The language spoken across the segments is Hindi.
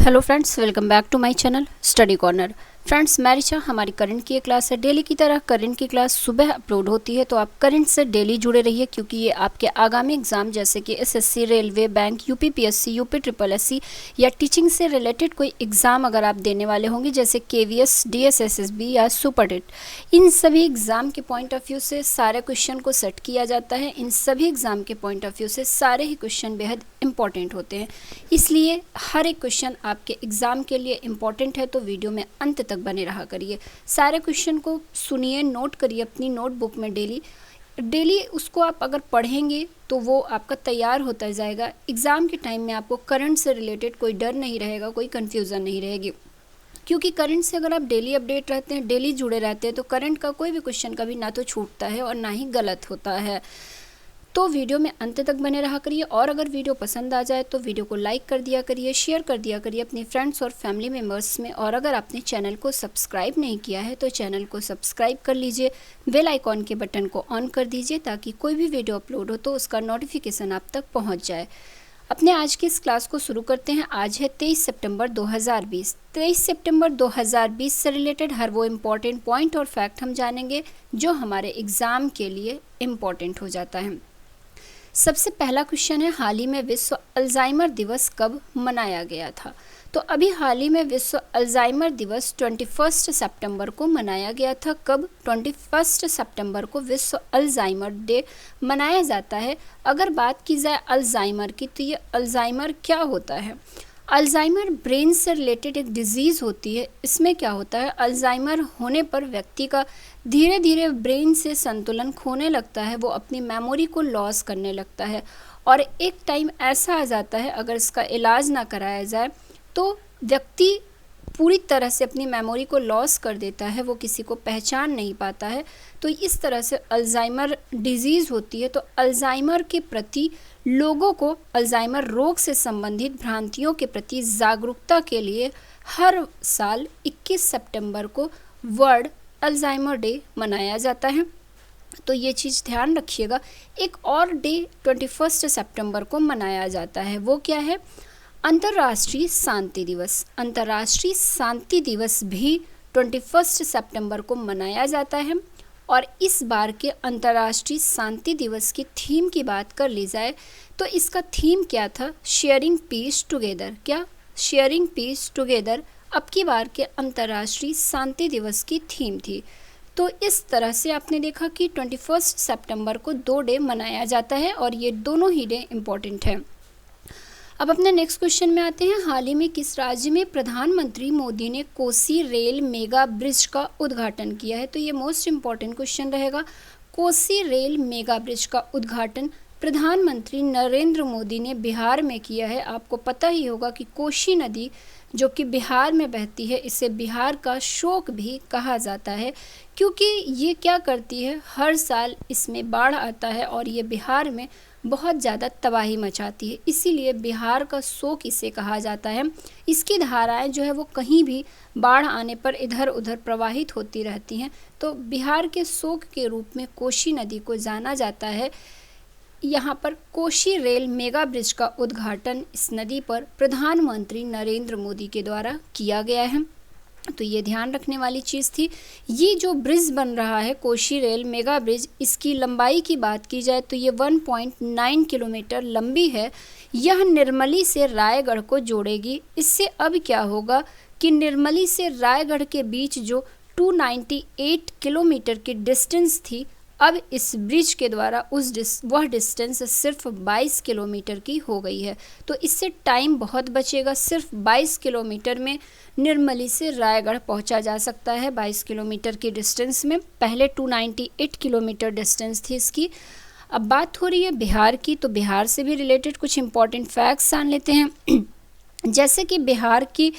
Hello friends, welcome back to my channel study corner. Friends, मैं रिचा, हमारी करंट की ये क्लास है। डेली की तरह करंट की क्लास सुबह अपलोड होती है, तो आप करंट से डेली जुड़े रहिए, क्योंकि ये आपके आगामी एग्जाम जैसे कि SSC, railway, bank, UPPSC, UP triple SC या टीचिंग से रिलेटेड कोई एग्ज़ाम अगर आप देने वाले होंगे, जैसे केवीएस, डीएसएसएसबी या सुपरटेट, इन सभी एग्ज़ाम के पॉइंट ऑफ व्यू से सारे क्वेश्चन को सेट किया जाता है। इन सभी एग्ज़ाम के पॉइंट ऑफ व्यू से सारे ही क्वेश्चन बेहद इंपॉर्टेंट होते हैं, इसलिए हर एक क्वेश्चन आपके एग्ज़ाम के लिए इम्पॉर्टेंट है। तो वीडियो में अंत तक बने रहा करिए, सारे क्वेश्चन को सुनिए, नोट करिए अपनी नोटबुक में। डेली उसको आप अगर पढ़ेंगे तो वो आपका तैयार होता जाएगा। एग्ज़ाम के टाइम में आपको करंट से रिलेटेड कोई डर नहीं रहेगा, कोई कन्फ्यूज़न नहीं रहेगी, क्योंकि करंट से अगर आप डेली अपडेट रहते हैं, डेली जुड़े रहते हैं, तो करंट का कोई भी क्वेश्चन कभी ना तो छूटता है और ना ही गलत होता है। तो वीडियो में अंत तक बने रहा करिए, और अगर वीडियो पसंद आ जाए तो वीडियो को लाइक कर दिया करिए, शेयर कर दिया करिए अपने फ्रेंड्स और फैमिली मेम्बर्स में। और अगर आपने चैनल को सब्सक्राइब नहीं किया है तो चैनल को सब्सक्राइब कर लीजिए, बेल आइकॉन के बटन को ऑन कर दीजिए, ताकि कोई भी वीडियो अपलोड हो तो उसका नोटिफिकेशन आप तक पहुँच जाए। अपने आज की इस क्लास को शुरू करते हैं। आज है 23 सितंबर 2020। 23 सितंबर 2020 से रिलेटेड हर वो इम्पॉर्टेंट पॉइंट और फैक्ट हम जानेंगे जो हमारे एग्ज़ाम के लिए इम्पॉर्टेंट हो जाता है। सबसे पहला क्वेश्चन है, हाल ही में विश्व अल्जाइमर दिवस कब मनाया गया था? तो अभी हाल ही में विश्व अल्जाइमर दिवस 21 सितंबर को मनाया गया था। कब? 21 सितंबर को विश्व अल्जाइमर डे मनाया जाता है। अगर बात की जाए अल्जाइमर की, तो ये अल्जाइमर क्या होता है? अल्जाइमर ब्रेन से रिलेटेड एक डिजीज़ होती है। इसमें क्या होता है, अल्जाइमर होने पर व्यक्ति का धीरे धीरे ब्रेन से संतुलन खोने लगता है, वो अपनी मेमोरी को लॉस करने लगता है, और एक टाइम ऐसा आ जाता है अगर इसका इलाज ना कराया जाए तो व्यक्ति पूरी तरह से अपनी मेमोरी को लॉस कर देता है, वो किसी को पहचान नहीं पाता है। तो इस तरह से अल्जाइमर डिजीज़ होती है। तो अल्जाइमर के प्रति लोगों को अल्जाइमर रोग से संबंधित भ्रांतियों के प्रति जागरूकता के लिए हर साल 21 सितंबर को वर्ल्ड अल्जाइमर डे मनाया जाता है। तो ये चीज़ ध्यान रखिएगा। एक और डे 21 सितंबर को मनाया जाता है, वो क्या है? अंतर्राष्ट्रीय शांति दिवस। अंतर्राष्ट्रीय शांति दिवस भी 21 सितंबर को मनाया जाता है। और इस बार के अंतर्राष्ट्रीय शांति दिवस की थीम की बात कर ली जाए तो इसका थीम क्या था? Sharing peace together. क्या? शेयरिंग पीस टुगेदर अब की बार के अंतर्राष्ट्रीय शांति दिवस की थीम थी। तो इस तरह से आपने देखा कि 21 सितंबर को 2 डे मनाया जाता है, और ये दोनों ही डे इम्पोर्टेंट है। अब अपने नेक्स्ट क्वेश्चन में आते हैं। हाल ही में किस राज्य में प्रधानमंत्री मोदी ने कोसी रेल मेगा ब्रिज का उद्घाटन किया है? तो ये मोस्ट इम्पॉर्टेंट क्वेश्चन रहेगा। कोसी रेल मेगा ब्रिज का उद्घाटन प्रधानमंत्री नरेंद्र मोदी ने बिहार में किया है। आपको पता ही होगा कि कोसी नदी जो कि बिहार में बहती है, इसे बिहार का शोक भी कहा जाता है, क्योंकि ये क्या करती है, हर साल इसमें बाढ़ आता है और ये बिहार में बहुत ज़्यादा तबाही मचाती है, इसीलिए बिहार का शोक इसे कहा जाता है। इसकी धाराएं जो है वो कहीं भी बाढ़ आने पर इधर उधर प्रवाहित होती रहती हैं, तो बिहार के शोक के रूप में कोसी नदी को जाना जाता है। यहाँ पर कोसी रेल मेगा ब्रिज का उद्घाटन इस नदी पर प्रधानमंत्री नरेंद्र मोदी के द्वारा किया गया है। तो ये ध्यान रखने वाली चीज़ थी। ये जो ब्रिज बन रहा है कोसी रेल मेगा ब्रिज, इसकी लंबाई की बात की जाए तो ये 1.9 किलोमीटर लंबी है। यह निर्मली से रायगढ़ को जोड़ेगी। इससे अब क्या होगा कि निर्मली से रायगढ़ के बीच जो 298 किलोमीटर की डिस्टेंस थी, अब इस ब्रिज के द्वारा वह डिस्टेंस सिर्फ 22 किलोमीटर की हो गई है। तो इससे टाइम बहुत बचेगा। सिर्फ 22 किलोमीटर में निर्मली से रायगढ़ पहुंचा जा सकता है, 22 किलोमीटर की डिस्टेंस में। पहले 298 किलोमीटर डिस्टेंस थी इसकी। अब बात हो रही है बिहार की, तो बिहार से भी रिलेटेड कुछ इंपॉर्टेंट फैक्ट्स जान लेते हैं। जैसे कि बिहार की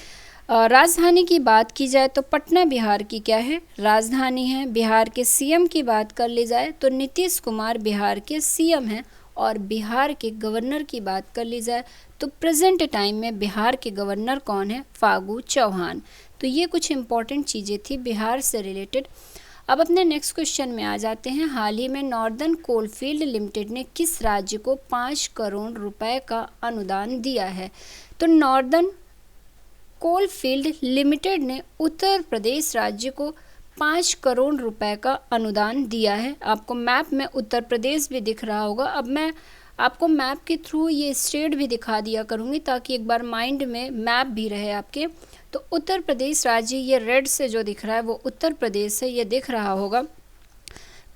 राजधानी की बात की जाए तो पटना बिहार की क्या है? राजधानी है। बिहार के सीएम की बात कर ली जाए तो नीतीश कुमार बिहार के सीएम हैं, और बिहार के गवर्नर की बात कर ली जाए तो प्रेजेंट टाइम में बिहार के गवर्नर कौन है? फागू चौहान। तो ये कुछ इंपॉर्टेंट चीज़ें थी बिहार से रिलेटेड। अब अपने नेक्स्ट क्वेश्चन में आ जाते हैं। हाल ही में नॉर्दर्न कोलफील्ड लिमिटेड ने किस राज्य को 5 करोड़ रुपए का अनुदान दिया है? तो नॉर्दर्न कोलफील्ड लिमिटेड ने उत्तर प्रदेश राज्य को 5 करोड़ रुपए का अनुदान दिया है। आपको मैप में उत्तर प्रदेश भी दिख रहा होगा। अब मैं आपको मैप के थ्रू ये स्टेट भी दिखा दिया करूँगी ताकि एक बार माइंड में मैप भी रहे आपके। तो उत्तर प्रदेश राज्य, ये रेड से जो दिख रहा है वो उत्तर प्रदेश है, ये दिख रहा होगा।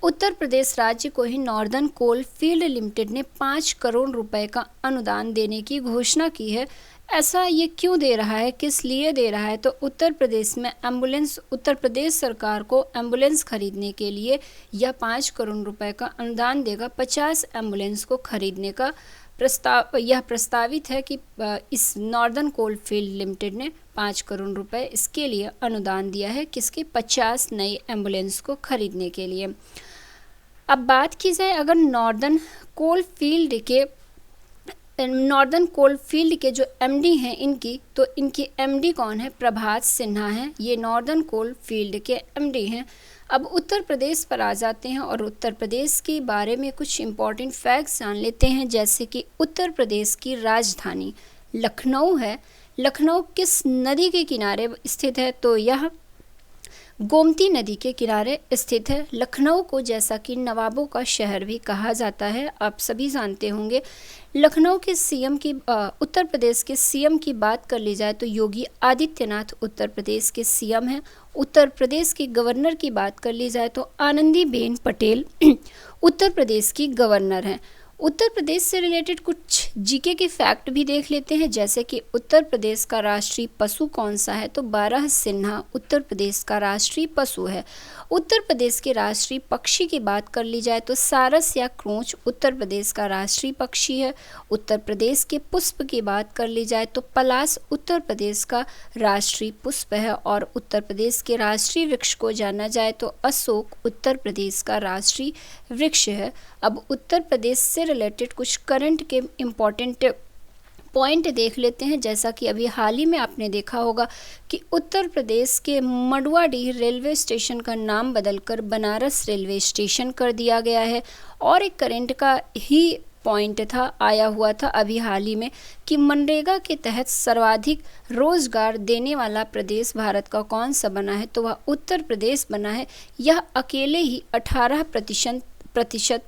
उत्तर प्रदेश राज्य को ही नॉर्दर्न कोल फील्ड लिमिटेड ने 5 करोड़ रुपए का अनुदान देने की घोषणा की है। ऐसा ये क्यों दे रहा है, किस लिए दे रहा है? तो उत्तर प्रदेश में एम्बुलेंस, उत्तर प्रदेश सरकार को एम्बुलेंस खरीदने के लिए यह 5 करोड़ रुपए का अनुदान देगा। 50 एम्बुलेंस को खरीदने का यह प्रस्तावित है कि इस नॉर्दर्न कोल फील्ड लिमिटेड ने 5 करोड़ रुपए इसके लिए अनुदान दिया है। किसके? 50 नई एम्बुलेंस को खरीदने के लिए। अब बात की जाए अगर नॉर्दर्न कोल फील्ड के जो एमडी हैं इनकी, तो इनकी एमडी कौन है? प्रभात सिन्हा हैं। ये नॉर्दर्न कोल फील्ड के एमडी हैं। अब उत्तर प्रदेश पर आ जाते हैं और उत्तर प्रदेश के बारे में कुछ इम्पॉर्टेंट फैक्ट्स जान लेते हैं। जैसे कि उत्तर प्रदेश की राजधानी लखनऊ है। लखनऊ किस नदी के किनारे स्थित है? तो यह गोमती नदी के किनारे स्थित है। लखनऊ को जैसा कि नवाबों का शहर भी कहा जाता है, आप सभी जानते होंगे। लखनऊ के सीएम की उत्तर प्रदेश के सीएम की बात कर ली जाए तो योगी आदित्यनाथ उत्तर प्रदेश के सीएम हैं। उत्तर प्रदेश के गवर्नर की बात कर ली जाए तो आनंदीबेन पटेल उत्तर प्रदेश की गवर्नर हैं। उत्तर प्रदेश से रिलेटेड कुछ जीके के फैक्ट भी देख लेते हैं। जैसे कि उत्तर प्रदेश का राष्ट्रीय पशु कौन सा है? तो बारहसिन्हा उत्तर प्रदेश का राष्ट्रीय पशु है। उत्तर प्रदेश के राष्ट्रीय पक्षी की बात कर ली जाए तो सारस या क्रोंच उत्तर प्रदेश का राष्ट्रीय पक्षी है। उत्तर प्रदेश के पुष्प की बात कर ली जाए तो पलाश उत्तर प्रदेश का राष्ट्रीय पुष्प है। और उत्तर प्रदेश के राष्ट्रीय वृक्ष को जाना जाए तो अशोक उत्तर प्रदेश का राष्ट्रीय वृक्ष है। अब उत्तर प्रदेश से रिलेटेड कुछ करंट के इम्पॉर्टेंट पॉइंट देख लेते हैं। जैसा कि अभी हाल ही में आपने देखा होगा कि उत्तर प्रदेश के मंडुआडीह रेलवे स्टेशन का नाम बदलकर बनारस रेलवे स्टेशन कर दिया गया है। और एक करंट का ही पॉइंट था, आया हुआ था अभी हाल ही में, कि मनरेगा के तहत सर्वाधिक रोजगार देने वाला प्रदेश भारत का कौन सा बना है? तो वह उत्तर प्रदेश बना है। यह अकेले ही 18%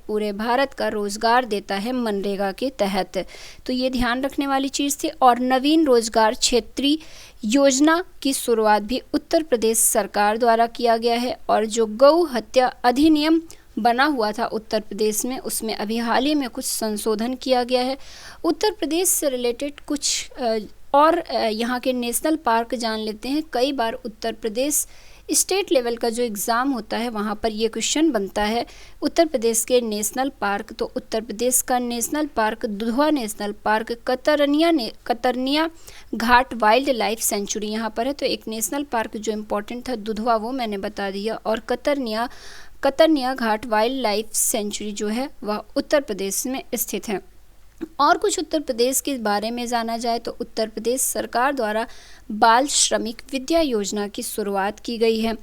पूरे भारत का रोजगार देता है मनरेगा के तहत। तो ये ध्यान रखने वाली चीज़ थी। और नवीन रोजगार क्षेत्रीय योजना की शुरुआत भी उत्तर प्रदेश सरकार द्वारा किया गया है। और जो गौ हत्या अधिनियम बना हुआ था उत्तर प्रदेश में, उसमें अभी हाल ही में कुछ संशोधन किया गया है। उत्तर प्रदेश से रिलेटेड कुछ और यहाँ के नेशनल पार्क जान लेते हैं। कई बार उत्तर प्रदेश स्टेट लेवल का जो एग्ज़ाम होता है वहाँ पर ये क्वेश्चन बनता है। उत्तर प्रदेश के नेशनल पार्क, तो उत्तर प्रदेश का national park Dudhwa national park, Katarniya Ghat wildlife sanctuary यहाँ पर है। तो एक नेशनल पार्क जो इम्पोर्टेंट था दुधवा, वो मैंने बता दिया। और कतरनिया घाट वाइल्ड लाइफ सेंचुरी जो है वह उत्तर प्रदेश में स्थित है। और कुछ उत्तर प्रदेश के बारे में जाना जाए तो उत्तर प्रदेश सरकार द्वारा बाल श्रमिक विद्या योजना की शुरुआत की गई है।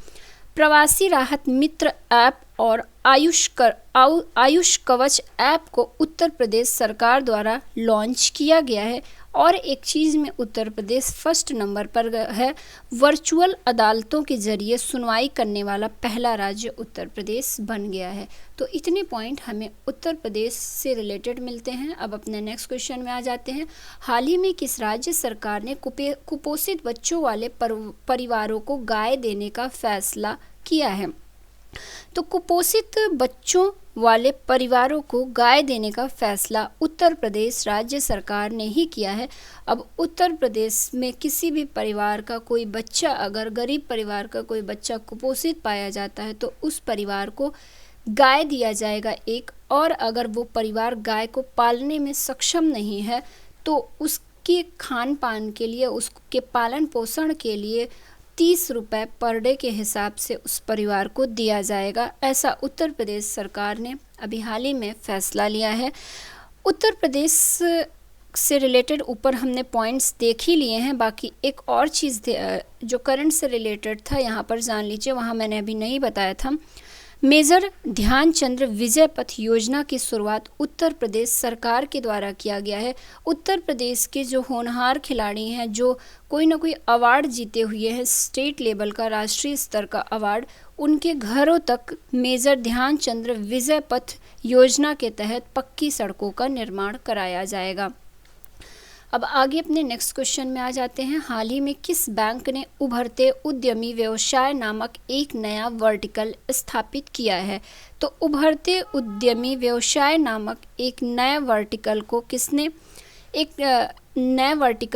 प्रवासी राहत मित्र ऐप और आयुष कवच ऐप को उत्तर प्रदेश सरकार द्वारा लॉन्च किया गया है। और एक चीज़ में उत्तर प्रदेश फर्स्ट नंबर पर है, वर्चुअल अदालतों के जरिए सुनवाई करने वाला पहला राज्य उत्तर प्रदेश बन गया है। तो इतने पॉइंट हमें उत्तर प्रदेश से रिलेटेड मिलते हैं। अब अपने नेक्स्ट क्वेश्चन में आ जाते हैं। हाल ही में किस राज्य सरकार ने कुपोषित बच्चों वाले परिवारों को गाय देने का फैसला किया है? तो कुपोषित बच्चों वाले परिवारों को गाय देने का फैसला उत्तर प्रदेश राज्य सरकार ने ही किया है। अब उत्तर प्रदेश में किसी भी परिवार का कोई बच्चा, अगर गरीब परिवार का कोई बच्चा कुपोषित पाया जाता है तो उस परिवार को गाय दिया जाएगा एक। और अगर वो परिवार गाय को पालने में सक्षम नहीं है तो उसके खान पान के लिए, उसके पालन पोषण के लिए 30 रुपये पर डे के हिसाब से उस परिवार को दिया जाएगा। ऐसा उत्तर प्रदेश सरकार ने अभी हाल ही में फैसला लिया है। उत्तर प्रदेश से रिलेटेड ऊपर हमने पॉइंट्स देख ही लिए हैं। बाकी एक और चीज़ जो करंट से रिलेटेड था यहाँ पर जान लीजिए, वहाँ मैंने अभी नहीं बताया था। मेजर ध्यानचंद विजय पथ योजना की शुरुआत उत्तर प्रदेश सरकार के द्वारा किया गया है। उत्तर प्रदेश के जो होनहार खिलाड़ी हैं, जो कोई ना कोई अवार्ड जीते हुए हैं, स्टेट लेवल का, राष्ट्रीय स्तर का अवार्ड, उनके घरों तक मेजर ध्यानचंद विजय पथ योजना के तहत पक्की सड़कों का निर्माण कराया जाएगा। अब आगे अपने नेक्स्ट क्वेश्चन में आ जाते हैं। हाल ही में किस बैंक ने उभरते उद्यमी व्यवसाय नामक एक नया वर्टिकल स्थापित किया है? तो उभरते उद्यमी व्यवसाय नामक एक नए वर्टिकल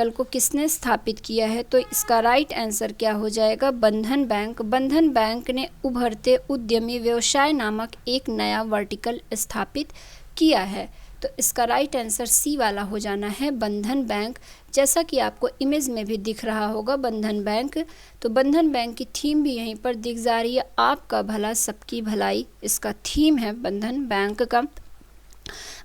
को किसने स्थापित किया है? तो इसका राइट आंसर क्या हो जाएगा? बंधन बैंक। बंधन बैंक ने उभरते उद्यमी व्यवसाय नामक एक नया वर्टिकल स्थापित किया है। तो इसका राइट आंसर सी वाला हो जाना है, बंधन बैंक। जैसा कि आपको इमेज में भी दिख रहा होगा बंधन बैंक, तो बंधन बैंक की थीम भी यहीं पर दिख जा रही है, आपका भला सबकी भलाई, इसका थीम है बंधन बैंक का।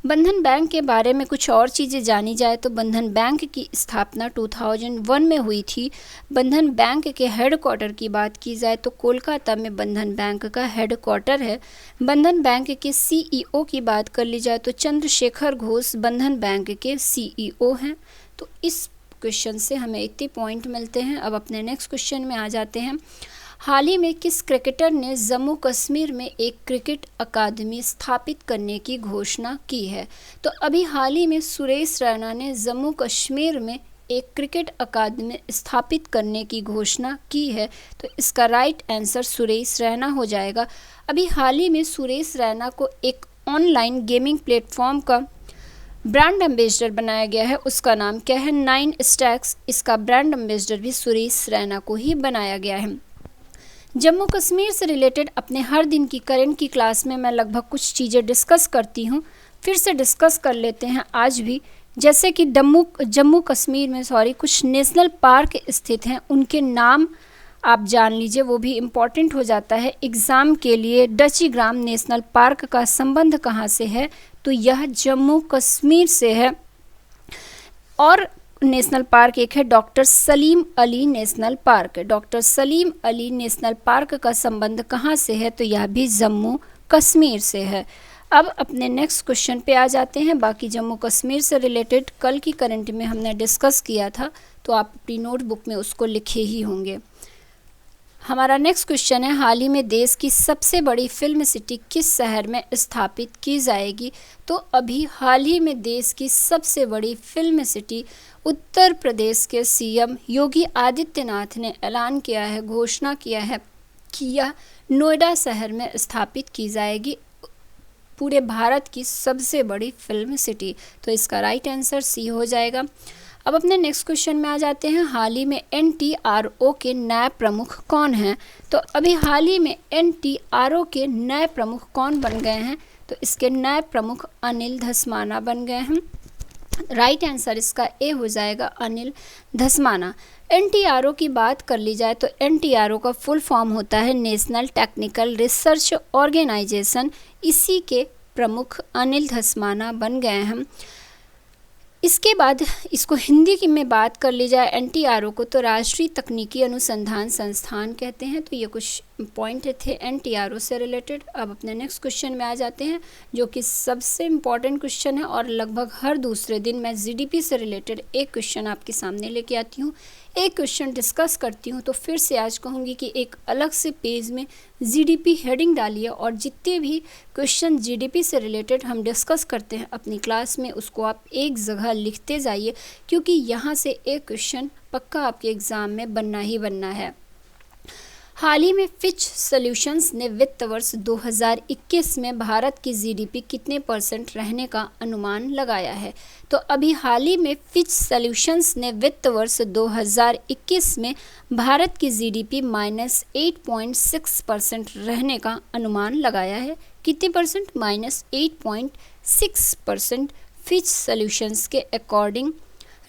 बंधन बैंक के बारे में कुछ और चीज़ें जानी जाए तो बंधन बैंक की स्थापना 2001 में हुई थी। बंधन बैंक के हेडक्वार्टर की बात की जाए तो कोलकाता में बंधन बैंक का हेडक्वार्टर है। बंधन बैंक के सीईओ की बात कर ली जाए तो चंद्रशेखर घोष बंधन बैंक के सीईओ हैं। तो इस क्वेश्चन से हमें इतने पॉइंट मिलते हैं। अब अपने नेक्स्ट क्वेश्चन में आ जाते हैं। हाल ही में किस क्रिकेटर ने जम्मू कश्मीर में एक क्रिकेट अकादमी स्थापित करने की घोषणा की है? तो अभी हाल ही में सुरेश रैना ने जम्मू कश्मीर में एक क्रिकेट अकादमी स्थापित करने की घोषणा की है। तो इसका राइट आंसर सुरेश रैना हो जाएगा। अभी हाल ही में सुरेश रैना को एक ऑनलाइन गेमिंग प्लेटफॉर्म का ब्रांड एम्बेसडर बनाया गया है। उसका नाम क्या है? 9 स्टैक्स। इसका ब्रांड एम्बेसडर भी सुरेश रैना को ही बनाया गया है। जम्मू कश्मीर से रिलेटेड अपने हर दिन की करंट की क्लास में मैं लगभग कुछ चीज़ें डिस्कस करती हूँ, फिर से डिस्कस कर लेते हैं आज भी। जैसे कि जम्मू कश्मीर में कुछ नेशनल पार्क स्थित हैं, उनके नाम आप जान लीजिए, वो भी इम्पॉर्टेंट हो जाता है एग्ज़ाम के लिए। डचीग्राम नेशनल पार्क का संबंध कहाँ से है? तो यह जम्मू कश्मीर से है। और नेशनल पार्क एक है doctor Salim Ali national park. Doctor Salim Ali national park का संबंध कहाँ से है? तो यह भी जम्मू कश्मीर से है। अब अपने नेक्स्ट क्वेश्चन पे आ जाते हैं। बाकी जम्मू कश्मीर से रिलेटेड कल की करंट में हमने डिस्कस किया था, तो आप अपनी नोटबुक में उसको लिखे ही होंगे। हमारा नेक्स्ट क्वेश्चन है, हाल ही में देश की सबसे बड़ी फिल्म सिटी किस शहर में स्थापित की जाएगी? तो अभी हाल ही में देश की सबसे बड़ी फिल्म सिटी उत्तर प्रदेश के सीएम योगी आदित्यनाथ ने ऐलान किया है, घोषणा किया है कि यह नोएडा शहर में स्थापित की जाएगी, पूरे भारत की सबसे बड़ी फिल्म सिटी। तो इसका राइट आंसर सी हो जाएगा। अब अपने नेक्स्ट क्वेश्चन में आ जाते हैं। हाल ही में NTRO के नए प्रमुख कौन हैं? तो अभी हाल ही में NTRO के नए प्रमुख कौन बन गए हैं? तो इसके नए प्रमुख अनिल धस्माना बन गए हैं। राइट आंसर इसका ए हो जाएगा, अनिल धस्माना। NTRO की बात कर ली जाए तो NTRO का फुल फॉर्म होता है नेशनल टेक्निकल रिसर्च ऑर्गेनाइजेशन। इसी के प्रमुख अनिल धस्माना बन गए हैं। इसके बाद इसको हिंदी की में बात कर ली जाए NTRO को, तो राष्ट्रीय तकनीकी अनुसंधान संस्थान कहते हैं। तो ये कुछ पॉइंट थे NTRO से रिलेटेड। अब अपने नेक्स्ट क्वेश्चन में आ जाते हैं, जो कि सबसे इम्पॉर्टेंट क्वेश्चन है और लगभग हर दूसरे दिन मैं GDP से रिलेटेड एक क्वेश्चन आपके सामने लेके आती हूँ, एक क्वेश्चन डिस्कस करती हूँ। तो फिर से आज कहूँगी कि एक अलग से पेज में GDP हेडिंग डालिए और जितने भी क्वेश्चन GDP से रिलेटेड हम डिस्कस करते हैं अपनी क्लास में, उसको आप एक जगह लिखते जाइए, क्योंकि यहाँ से एक क्वेश्चन पक्का आपके एग्ज़ाम में बनना ही बनना है। हाल ही में फिच सॉल्यूशंस ने वित्त वर्ष 2021 में भारत की GDP कितने % रहने का अनुमान लगाया है? तो अभी हाल ही में फिच सॉल्यूशंस ने वित्त वर्ष 2021 में भारत की GDP -8.6% रहने का अनुमान लगाया है। कितने परसेंट? -8.6% फिच सॉल्यूशंस के अकॉर्डिंग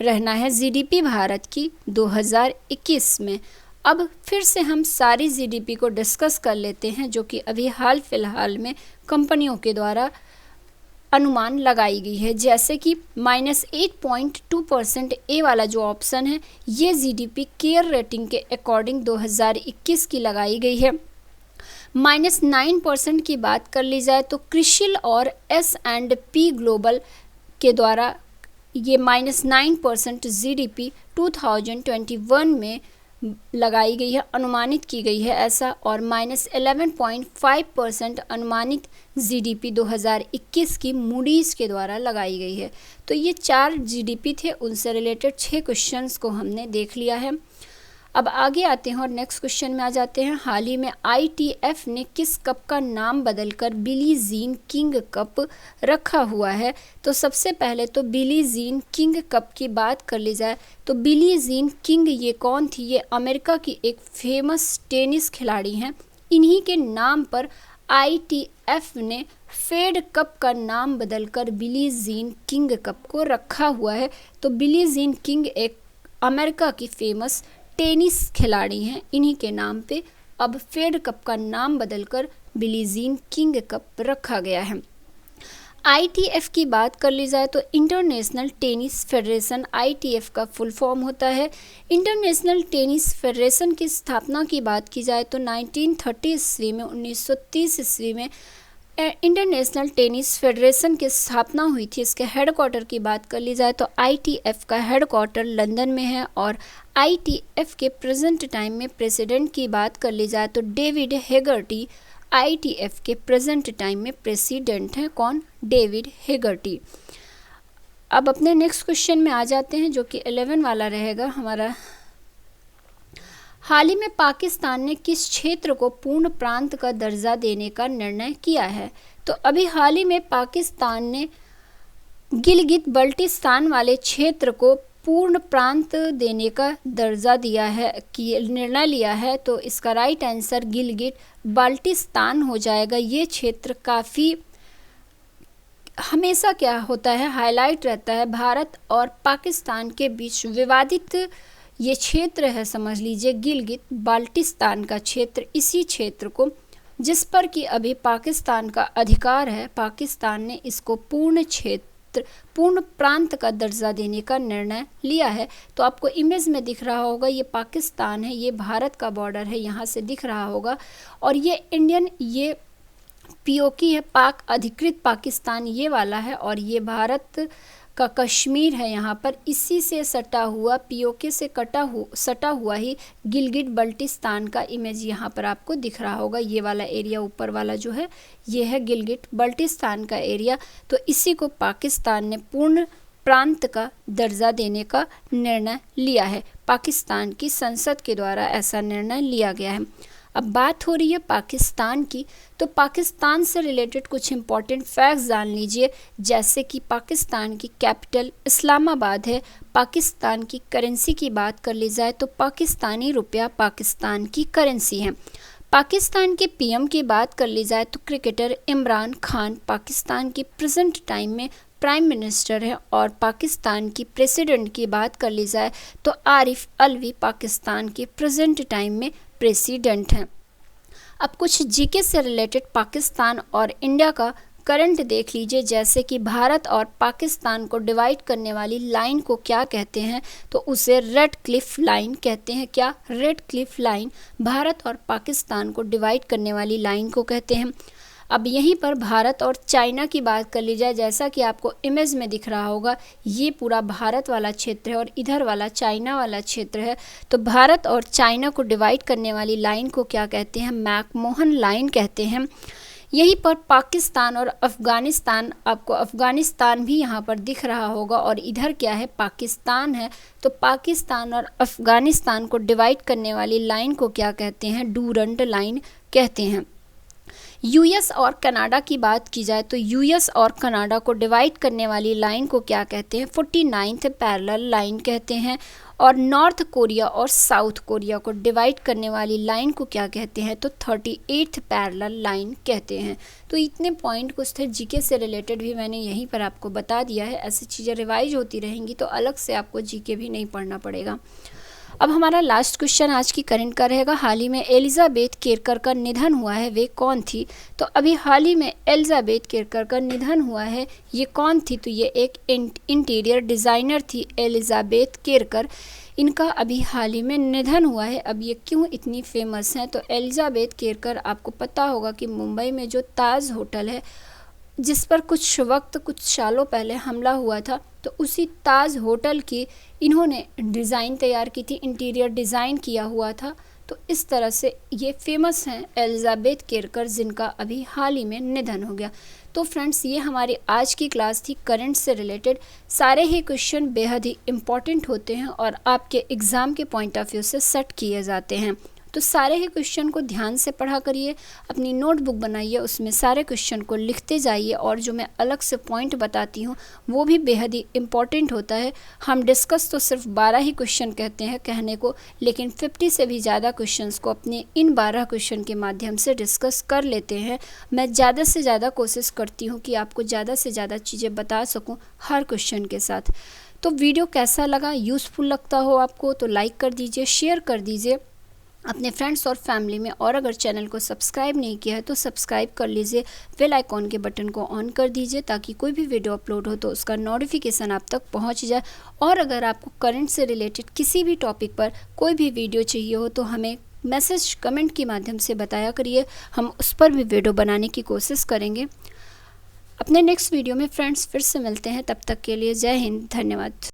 रहना है GDP भारत की 2021 में। अब फिर से हम सारी GDP को डिस्कस कर लेते हैं, जो कि अभी हाल फिलहाल में कंपनियों के द्वारा अनुमान लगाई गई है। जैसे कि -8.2% ए वाला जो ऑप्शन है, ये GDP केयर रेटिंग के अकॉर्डिंग 2021 की लगाई गई है। -9% की बात कर ली जाए तो क्रिसिल और S&P ग्लोबल के द्वारा ये -9% जीडीपी 2021 में लगाई गई है, अनुमानित की गई है ऐसा, और -11.5% अनुमानित जीडीपी 2021 की मूडीज़ के द्वारा लगाई गई है। तो ये 4 जीडीपी थे, उनसे रिलेटेड 6 क्वेश्चंस को हमने देख लिया है। अब आगे आते हैं और नेक्स्ट क्वेश्चन में आ जाते हैं। हाल ही में ITF ने किस कप का नाम बदलकर बिली जीन किंग कप रखा हुआ है? तो सबसे पहले तो बिली जीन किंग कप की बात कर ली जाए तो बिली जीन किंग ये कौन थी? ये अमेरिका की एक फेमस टेनिस खिलाड़ी हैं। इन्हीं के नाम पर ITF ने फेड कप का नाम बदलकर बिली जीन किंग कप को रखा हुआ है। तो बिली जीन किंग एक अमेरिका की फेमस टेनिस खिलाड़ी हैं, इन्हीं के नाम पे अब फेड कप का नाम बदलकर बिली जीन किंग कप रखा गया है। ITF की बात कर ली जाए तो इंटरनेशनल टेनिस फेडरेशन ITF का फुल फॉर्म होता है। इंटरनेशनल टेनिस फेडरेशन की स्थापना की बात की जाए तो 1930 ईस्वी में 1930 ईस्वी में इंटरनेशनल टेनिस फेडरेशन की स्थापना हुई थी। इसके हेडक्वार्टर की बात कर ली जाए तो ITF का हेडक्वार्टर लंदन में है, और ITF के प्रेजेंट टाइम में प्रेसिडेंट की बात कर ली जाए तो डेविड हेगर्टी ITF के प्रेजेंट टाइम में प्रेसिडेंट हैं। कौन? डेविड हेगर्टी। अब अपने नेक्स्ट क्वेश्चन में आ जाते हैं जो कि 11 वाला रहेगा हमारा। हाल ही में पाकिस्तान ने किस क्षेत्र को पूर्ण प्रांत का दर्जा देने का निर्णय किया है? तो अभी हाल ही में पाकिस्तान ने गिलगित बल्टिस्तान वाले क्षेत्र को पूर्ण प्रांत देने का दर्जा दिया है, कि निर्णय लिया है। तो इसका राइट आंसर गिलगित बाल्टिस्तान हो जाएगा। ये क्षेत्र काफ़ी हमेशा क्या होता है, हाईलाइट रहता है, भारत और पाकिस्तान के बीच विवादित ये क्षेत्र है, समझ लीजिए गिलगित बाल्टिस्तान का क्षेत्र। इसी क्षेत्र को जिस पर कि अभी पाकिस्तान का अधिकार है, पाकिस्तान ने इसको पूर्ण क्षेत्र पूर्ण प्रांत का दर्जा देने का निर्णय लिया है। तो आपको इमेज में दिख रहा होगा ये पाकिस्तान है, ये भारत का बॉर्डर है, यहाँ से दिख रहा होगा, और ये इंडियन ये POK है, पाक अधिकृत पाकिस्तान ये वाला है, और ये भारत का कश्मीर है यहाँ पर। इसी से सटा हुआ POK से सटा हुआ ही गिलगित बल्टिस्तान का इमेज यहाँ पर आपको दिख रहा होगा। ये वाला एरिया ऊपर वाला जो है ये है गिलगित बल्टिस्तान का एरिया। तो इसी को पाकिस्तान ने पूर्ण प्रांत का दर्जा देने का निर्णय लिया है। पाकिस्तान की संसद के द्वारा ऐसा निर्णय लिया गया है। अब बात हो रही है पाकिस्तान की, तो पाकिस्तान से रिलेटेड कुछ इंपॉर्टेंट फैक्ट्स जान लीजिए, जैसे कि पाकिस्तान की कैपिटल इस्लामाबाद है। पाकिस्तान की करेंसी की बात कर ली जाए तो पाकिस्तानी रुपया पाकिस्तान की करेंसी है। पाकिस्तान के PM की बात कर ली जाए तो क्रिकेटर इमरान खान पाकिस्तान की प्रेजेंट टाइम में प्राइम मिनिस्टर है, और पाकिस्तान की प्रेसिडेंट की बात कर ली जाए तो आरिफ अलवी पाकिस्तान के प्रेजेंट टाइम में प्रेसिडेंट हैं। अब कुछ GK से रिलेटेड पाकिस्तान और इंडिया का करंट देख लीजिए, जैसे कि भारत और पाकिस्तान को डिवाइड करने वाली लाइन को क्या कहते हैं? तो उसे रेड क्लिफ लाइन कहते हैं। क्या? रेड क्लिफ लाइन भारत और पाकिस्तान को डिवाइड करने वाली लाइन को कहते हैं। अब यहीं पर भारत और चाइना की बात कर ली जाए, जैसा कि आपको इमेज में दिख रहा होगा ये पूरा भारत वाला क्षेत्र है और इधर वाला चाइना वाला क्षेत्र है। तो भारत और चाइना को डिवाइड करने वाली लाइन को क्या कहते हैं? मैकमोहन लाइन कहते हैं। यहीं पर पाकिस्तान और अफ़गानिस्तान, आपको अफ़गानिस्तान भी यहाँ पर दिख रहा होगा, और इधर क्या है? पाकिस्तान है। तो पाकिस्तान और अफ़गानिस्तान को डिवाइड करने वाली लाइन को क्या कहते हैं? डूरंट लाइन कहते हैं। US और कनाडा की बात की जाए तो US और कनाडा को डिवाइड करने वाली लाइन को क्या कहते हैं? 49th पैरेलल लाइन कहते हैं। और नॉर्थ कोरिया और साउथ कोरिया को डिवाइड करने वाली लाइन को क्या कहते हैं? तो 38th पैरेलल लाइन कहते हैं। तो इतने पॉइंट कुछ थे, GK से रिलेटेड भी मैंने यहीं पर आपको बता दिया है। ऐसी चीज़ें रिवाइज होती रहेंगी तो अलग से आपको GK भी नहीं पढ़ना पड़ेगा। अब हमारा लास्ट क्वेश्चन आज की करंट का रहेगा। हाल ही में एलिजाबेथ केरकर का निधन हुआ है, वे कौन थी? तो अभी हाल ही में एलिजाबेथ केरकर का निधन हुआ है, ये कौन थी? तो ये एक इंटीरियर डिज़ाइनर थी एलिजाबेथ केरकर। इनका अभी हाल ही में निधन हुआ है। अब ये क्यों इतनी फेमस हैं, तो एलिजाबेथ केरकर, आपको पता होगा कि मुंबई में जो ताज होटल है जिस पर कुछ सालों पहले हमला हुआ था, तो उसी ताज होटल की इन्होंने डिज़ाइन तैयार की थी, इंटीरियर डिज़ाइन किया हुआ था। तो इस तरह से ये फेमस हैं एलिजाबेथ केरकर, जिनका अभी हाल ही में निधन हो गया। तो फ्रेंड्स, ये हमारी आज की क्लास थी करंट से रिलेटेड। सारे ही क्वेश्चन बेहद ही इम्पॉर्टेंट होते हैं और आपके एग्ज़ाम के पॉइंट ऑफ व्यू से सेट किए जाते हैं। तो सारे ही क्वेश्चन को ध्यान से पढ़ा करिए, अपनी नोटबुक बनाइए, उसमें सारे क्वेश्चन को लिखते जाइए और जो मैं अलग से पॉइंट बताती हूँ वो भी बेहद ही इम्पॉर्टेंट होता है। हम डिस्कस तो सिर्फ 12 ही क्वेश्चन कहते हैं कहने को, लेकिन 50 से भी ज़्यादा क्वेश्चंस को अपने इन 12 क्वेश्चन के माध्यम से डिस्कस कर लेते हैं। मैं ज़्यादा से ज़्यादा कोशिश करती हूँ कि आपको ज़्यादा से ज़्यादा चीज़ें बता सकूँ हर क्वेश्चन के साथ। तो वीडियो कैसा लगा, यूज़फुल लगता हो आपको तो लाइक कर दीजिए, शेयर कर दीजिए अपने फ्रेंड्स और फैमिली में, और अगर चैनल को सब्सक्राइब नहीं किया है तो सब्सक्राइब कर लीजिए, बेल आइकॉन के बटन को ऑन कर दीजिए ताकि कोई भी वीडियो अपलोड हो तो उसका नोटिफिकेशन आप तक पहुंच जाए। और अगर आपको करंट से रिलेटेड किसी भी टॉपिक पर कोई भी वीडियो चाहिए हो तो हमें मैसेज कमेंट के माध्यम से बताया करिए, हम उस पर भी वीडियो बनाने की कोशिश करेंगे। अपने नेक्स्ट वीडियो में फ्रेंड्स फिर से मिलते हैं, तब तक के लिए जय हिंद, धन्यवाद।